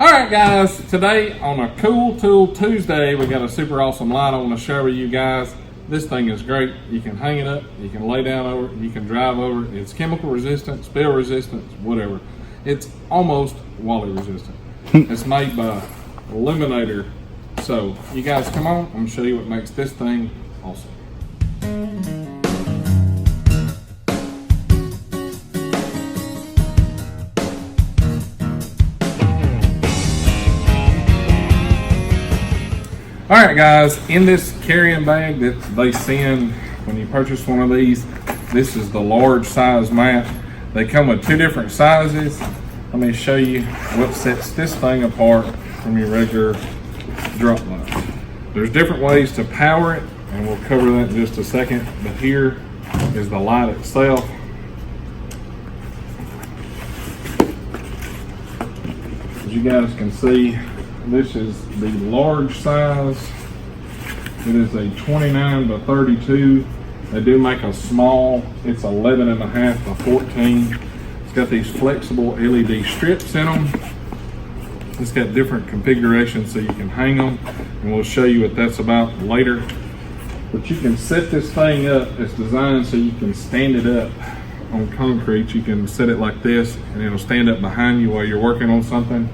Alright guys, today on a Cool Tool Tuesday, we got a super awesome light I want to share with you guys. This thing is great. You can hang it up, you can lay down over it, you can drive over it. It's chemical resistant, spill resistant, whatever. It's almost Wally resistant. It's made by Illumin8er. So you guys come on, I'm going to show you what makes this thing awesome. Alright guys, in this carrying bag that they send when you purchase one of these, this is the large size mat. They come with two different sizes. Let me show you what sets this thing apart from your regular drop light. There's different ways to power it, and we'll cover that in just a second, but here is the light itself. As you guys can see, this is the large size. It is a 29 by 32. They do make a small. It's 11.5 by 14. It's got these flexible LED strips in them. It's got different configurations so you can hang them, and we'll show you what that's about later. But you can set this thing up. It's designed so you can stand it up on concrete. You can set it like this, and it'll stand up behind you while you're working on something.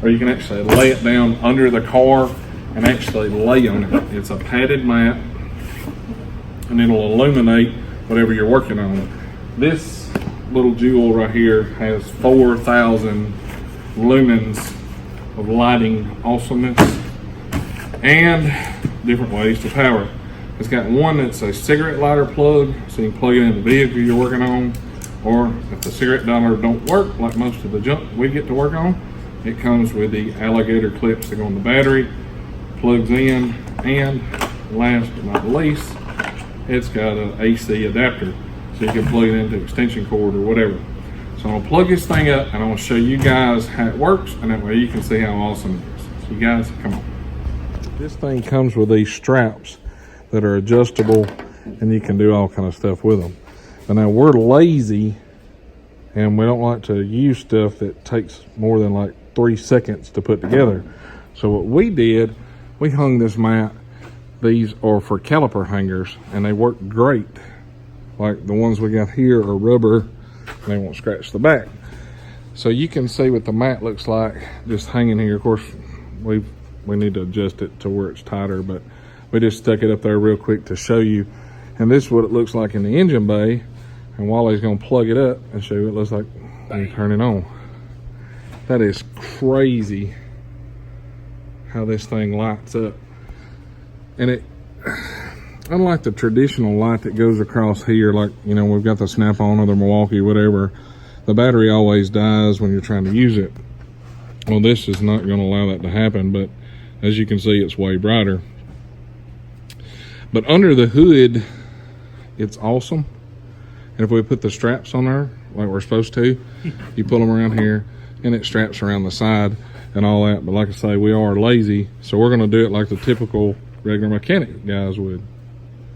Or you can actually lay it down under the car and actually lay on it. It's a padded mat, and it'll illuminate whatever you're working on. This little jewel right here has 4,000 lumens of lighting awesomeness and different ways to power it. It's got one that's a cigarette lighter plug, so you can plug it in the vehicle you're working on, or if the cigarette lighter don't work, like most of the junk we get to work on, it comes with the alligator clips that go on the battery, plugs in, and last but not least, it's got an AC adapter, so you can plug it into extension cord or whatever. So I'm gonna plug this thing up, and I'm gonna show you guys how it works, and that way you can see how awesome it is. So you guys, come on. This thing comes with these straps that are adjustable, and you can do all kind of stuff with them. But now we're lazy, and we don't like to use stuff that takes more than like 3 seconds to put together. So what we did, we hung this mat. These are for caliper hangers, and they work great. Like the ones we got here are rubber, and they won't scratch the back. So you can see what the mat looks like just hanging here. Of course, we need to adjust it to where it's tighter, but we just stuck it up there real quick to show you. And this is what it looks like in the engine bay. And Wally's gonna plug it up and show you what it looks like when you turn it on. That is crazy how this thing lights up. And it, unlike the traditional light that goes across here, like, you know, we've got the Snap-on or the Milwaukee, whatever, the battery always dies when you're trying to use it. Well, this is not gonna allow that to happen, but as you can see, it's way brighter. But under the hood, it's awesome. And if we put the straps on there, like we're supposed to, you pull them around here, and it straps around the side and all that. But like I say, we are lazy, so we're gonna do it like the typical regular mechanic guys would.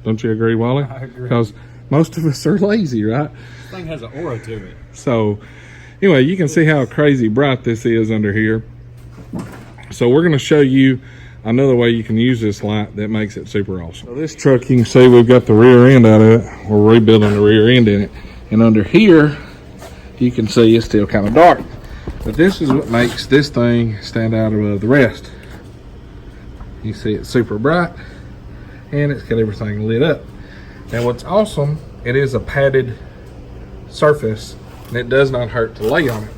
Don't you agree, Wally? I agree. Because most of us are lazy, right? This thing has an aura to it. So anyway, you can see how crazy bright this is under here. So we're gonna show you another way you can use this light that makes it super awesome. So this truck, you can see we've got the rear end out of it. We're rebuilding the rear end in it. And under here, you can see it's still kind of dark. But this is what makes this thing stand out above the rest. You see it's super bright, and it's got everything lit up. Now what's awesome, it is a padded surface, and it does not hurt to lay on it.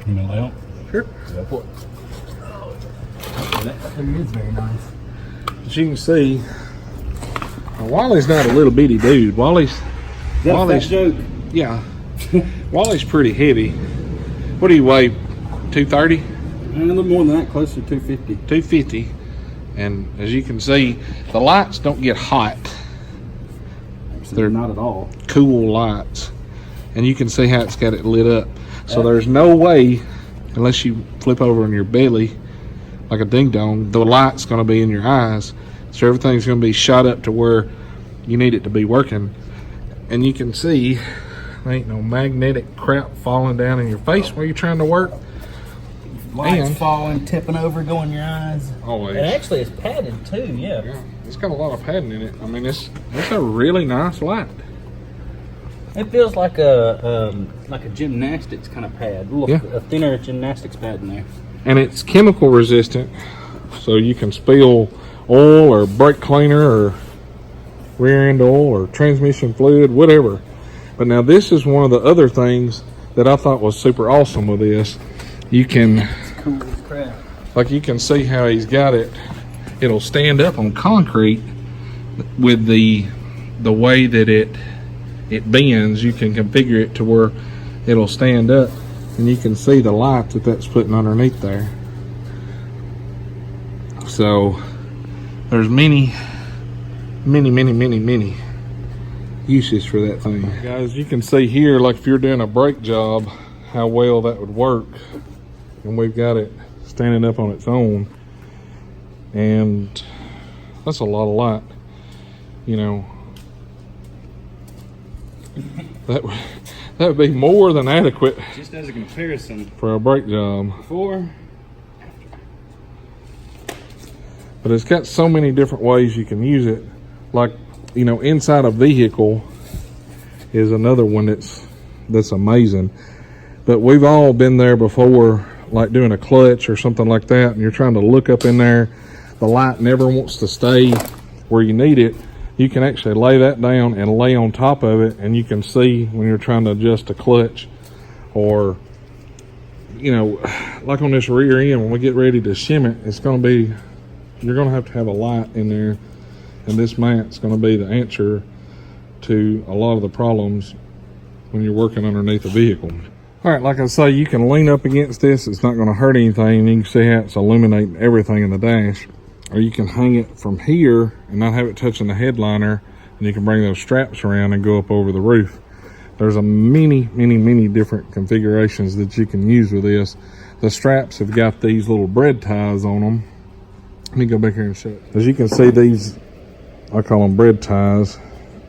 You know, lay on? Sure. Go for it. That thing is very nice. As you can see, Wally's not a little bitty dude. Wally's joke. Yeah. Wally's pretty heavy. What do you weigh? 230? A little more than that, closer to 250. 250. And as you can see, the lights don't get hot. They're not at all. Cool lights. And you can see how it's got it lit up. So there's no way, unless you flip over on your belly like a ding dong, the light's going to be in your eyes. So everything's going to be shot up to where you need it to be working. And you can see there ain't no magnetic crap falling down in your face while you're trying to work. Lights And falling, tipping over, going in your eyes. always. It actually is padded too, yeah. It's got a lot of padding in it. I mean, it's a really nice light. It feels like a Gymnastics kind of pad. a thinner gymnastics pad in there. And it's chemical resistant, so you can spill oil or brake cleaner or rear end oil or transmission fluid, whatever. But now this is one of the other things that I thought was super awesome with this. You can, It's cool as crap. like you can see how he's got it. It'll stand up on concrete with the way that it bends. You can configure it to where it'll stand up, and you can see the light that's putting underneath there. So there's many uses for that thing. Guys, you can see here, like if you're doing a brake job, how well that would work. And we've got it standing up on its own, and that's a lot of light, you know. That would be more than adequate Just as a comparison, for a brake job. before, But it's got so many different ways you can use it. Like, you know, inside a vehicle is another one that's amazing. But we've all been there before, like doing a clutch or something like that, and you're trying to look up in there. The light never wants to stay where you need it. You can actually lay that down and lay on top of it, and you can see when you're trying to adjust a clutch, or, you know, like on this rear end, when we get ready to shim it, it's going to be, you're going to have a light in there, and this mat's going to be the answer to a lot of the problems when you're working underneath a vehicle. All right, like I say, you can lean up against this. It's not going to hurt anything. You can see how it's illuminating everything in the dash. Or you can hang it from here and not have it touching the headliner, and you can bring those straps around and go up over the roof. There's a many different configurations that you can use with this. The straps have got these little bread ties on them. Let me go back here and show it. As you can see, these, I call them bread ties.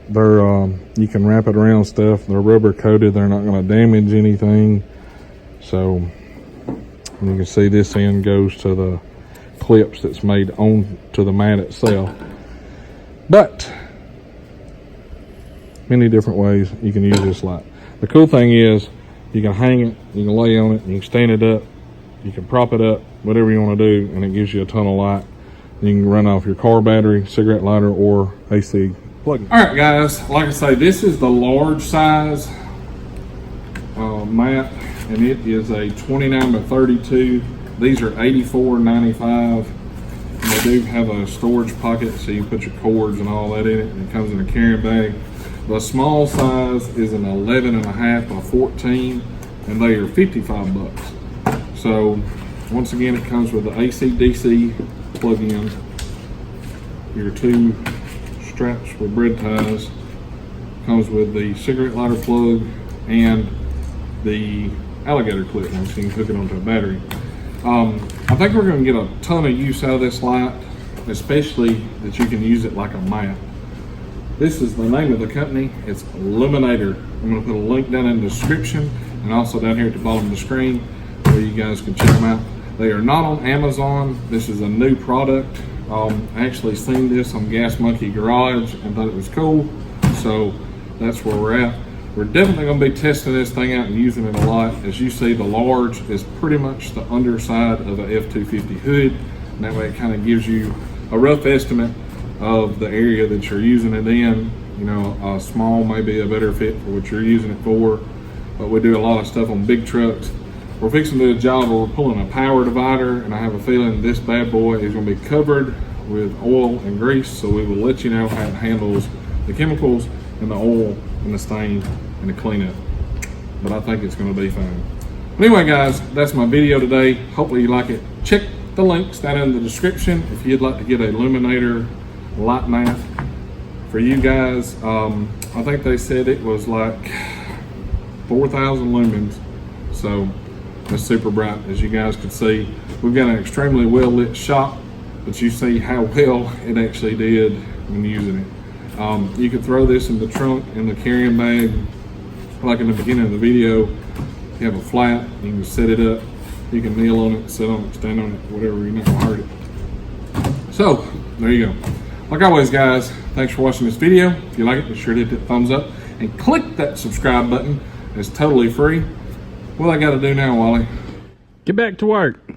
They're you can wrap it around stuff. They're rubber coated. They're not going to damage anything. So you can see this end goes to the clips that's made on to the mat itself. But many different ways you can use this light. The cool thing is you can hang it, you can lay on it, you can stand it up, you can prop it up, whatever you want to do, and it gives you a ton of light. You can run off your car battery, cigarette lighter, or AC plug-in. All right, guys, like I say, this is the large size mat, and it is a 29 by 32. These are $84.95. They do have a storage pocket, so you can put your cords and all that in it, and it comes in a carrying bag. The small size is an 11.5 by 14, and they are $55. So once again, it comes with the AC/DC plug-in, your two straps with bread ties, comes with the cigarette lighter plug and the alligator clip, so you can hook it onto a battery. I think we're going to get a ton of use out of this light, especially that you can use it like a mat. This is the name of the company. It's Illumin8er. I'm going to put a link down in the description and also down here at the bottom of the screen where you guys can check them out. They are not on Amazon. This is a new product. I actually seen this on Gas Monkey Garage and thought it was cool, so that's where we're at. We're definitely going to be testing this thing out and using it a lot. As you see, the large is pretty much the underside of an F-250 hood, and that way it kind of gives you a rough estimate of the area that you're using it in. You know, a small may be a better fit for what you're using it for, but we do a lot of stuff on big trucks. We're fixing to do a job where we're pulling a power divider, and I have a feeling this bad boy is going to be covered with oil and grease, so we will let you know how it handles the chemicals and the oil and the stain and the cleanup. But I think it's going to be fine. But anyway, guys, that's my video today. Hopefully you like it. Check the links down in the description if you'd like to get a Illumin8er light mat for you guys. I think they said it was like 4,000 lumens, so it's super bright. As you guys can see, we've got an extremely well lit shop, but you see how well it actually did when using it. You could throw this in the trunk, in the carrying bag, like in the beginning of the video. You have a flat, you can set it up You can kneel on it, sit on it, stand on it, whatever, you're not gonna hurt it. So, there you go. Like always, guys, thanks for watching this video. If you like it, be sure to hit that thumbs up and click that subscribe button. It's totally free. What I gotta do now, Wally? Get back to work.